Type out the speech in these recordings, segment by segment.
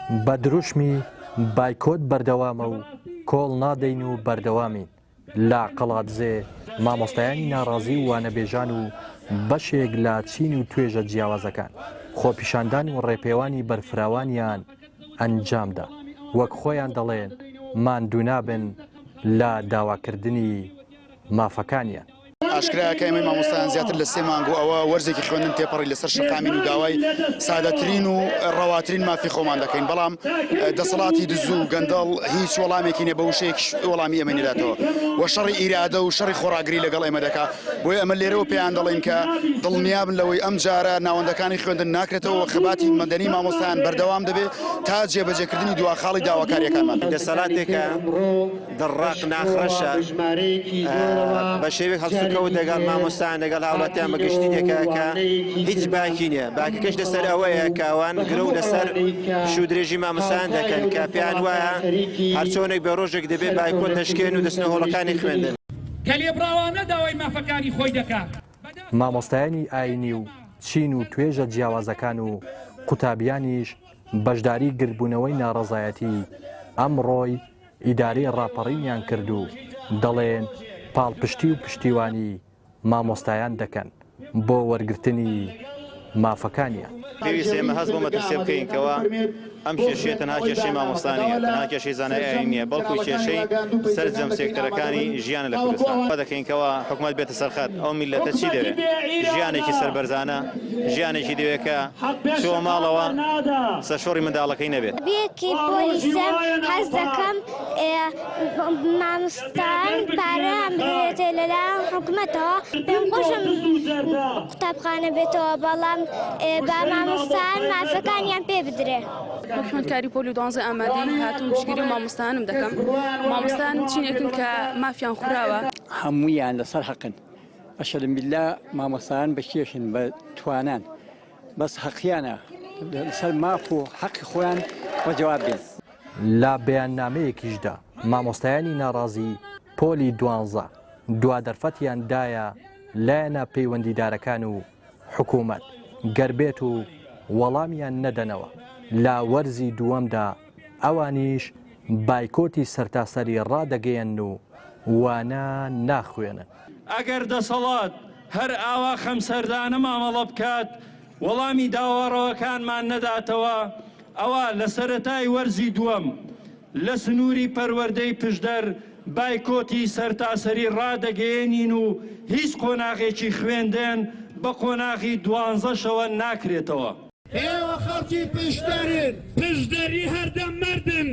بە دروشمی بایکۆت بەردەوامە و کۆڵ نادەین و بەردەوامین لا قەڵاتزێ مامۆستایانی ناڕازی و وانەبێژان و بەشێک لە چین و توێژە جیاوازەکان خۆپیشاندان و ڕێپێوانی بەرفراوانیان ئەنجامدا وەک خۆیان دەڵێن ماندوو نابن لە داواکردنی مافەکانیان. ئاشکرایە کە ئێمەی مامۆستایان زیاتر لە 3 مانگ ئەوە وەرزێکی خوێندن تێپەڕی لەسەر شقامین و داوای سادەترین و ڕەواترین مافی خۆمان دەکەین، بەڵام دەسەڵاتی دز و گەندەڵ هیچ وەڵامێکی نیە بە وشەیەک وەڵامی ئەمە نەداتەوە و شەڕی ئیرادە و شەڕی خۆراگری لەگەڵ ئێمە دەکات. بۆیە ئەمە لێرەوە پێیان دەڵێن کە دڵنیابن لەوەی ئەم جارە ناوەندەکانی خوێندن ناکرێتەوە، خەباتی مەدەنی مامۆستایان بەردەوام دەبێت تا جێبەجێکردنی دواخاڵی داواکاریەکانمان. دەسەڵاتێکە دڕاق ناخڕەشە بە شێوەیەک هەڵسوکەوت دەگەڵ مامۆستایان لەگەڵ هاوڵاتیان بەگشتی دەکا کە هیچ باکی نییە، باکەکەش لەسەر ئەوەیە کاوان گرە و لەسەر شو درێژی مامۆستایان دەکەن کە پێیان وایە هەرچۆنێک بە ڕۆژێک دەبێت بایکۆت دەشکێن و دەستنە هۆڵەکانی خوێندن. کە لێبراوانە داوای مافەکانی خۆی دەکات. مامۆستایانی ئاینی و چین و توێژە جیاوازەکان و قوتابیانیش بەشداری گربوونەوەی ناڕەزایەتی ئەمڕۆی ئیدارەی ڕاپەڕینیان کرد و دەڵێن پاڵپشتی و پشتیوانی مامۆستایان دەکەن بۆ وەرگرتنی مافەکانیان. پێویست ئێمە هەست بۆ مەترسێ بکەینکەوە ئەم کێشەیە تەنها کێشەی مامۆستانیە، تەنها کێشەی زانای ئاین نییە، بەڵکو کێشەی سەرجەم سێکتەرەکانی ژیانە لە کوردستان. دەکەینکەوە حکوومەت بێتە سەرخەت ئەو میلەتە چی دەوێت؟ ژیانێکی سەربەرزانە، ژیانێکی دەوێت کە چۆ ماڵەوە سەرشۆڕی منداڵەکەی نەبێت. بێکی پۆلیسە هەست دەکەم مامۆستایان پارەیان بێتێ لەلایەن حکوومەتەوە، پێم خۆشم قوتابخانە بێتەوە، بەڵام با مامۆستایان مافەکانیان پێ بدرێ. خوێندکاری پۆلی 12 ئامادەی هاتوون پشگیری مامۆستایانم دەکەم. مامۆستایان چینێکن کە مافیان خوراوە، هەموویان لەسەر حەقن. ئەشهد بالله مامۆستایان بەکێشن بە توانان، بەس حەقیانە لەسەر ماف و حەقی خۆیان وەجەواب بێن. لا بەیاننامەیەکیشدا مامۆستایانی ناڕازی پۆلی 12 دوا دەرفەتیان دایە لایەنە پەیوەندیدارەکان و حکوومەت گەربێت و وەڵامیان نەدەنەوە لا وەرزی دووەمدا ئەوانیش بایکۆتی سەرتاسەری ڕادەگەیەن و وانە ناخوێنن. ئەگەر دەسەڵات هەر ئاوا خەمسەردانە مامەڵە بکات وەڵامی داوەڕەوەکانمان نەداتەوە، ئەوە لە سەرەتای وەرزی دووەم لە سنووری پەروەردەی پشدەر بایکۆتی سەرتاسەری ڕادەگەیەنین و هیچ قۆناغێکی خوێندێن بە قۆناغی 12شەوە ناکرێتەوە. ئێوە خەڵکی پشدەرن، پشدەری هەردەم مردن.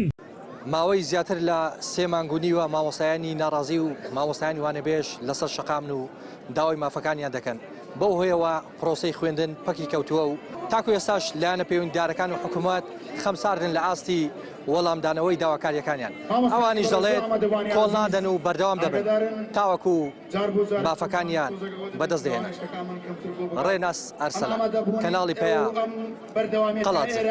ماوەی زیاتر لە 3 مانگونی وە مامۆستایانی ناڕازی و مامۆستایانی وانەبێژ لەسەر شەقامن و داوای مافەکانیان دەکەن. بەو هۆیەوە پرۆسەی خوێندن پەکی کەوتووە و تاکو ئێستاش لایەنە پەیوەندیدارەکان و حکوومەت خەمساردن لە ئاستی وەڵامدانەوەی داواکاریەکانیان. ئەوانیش دەڵێت کۆڵ نادەن و بەردەوام دەبن تاوەکو مافەکانیان بەدەست دێنن. ڕێناس ئەرسەلان کەناڵی پەیە قەڵاتزێ.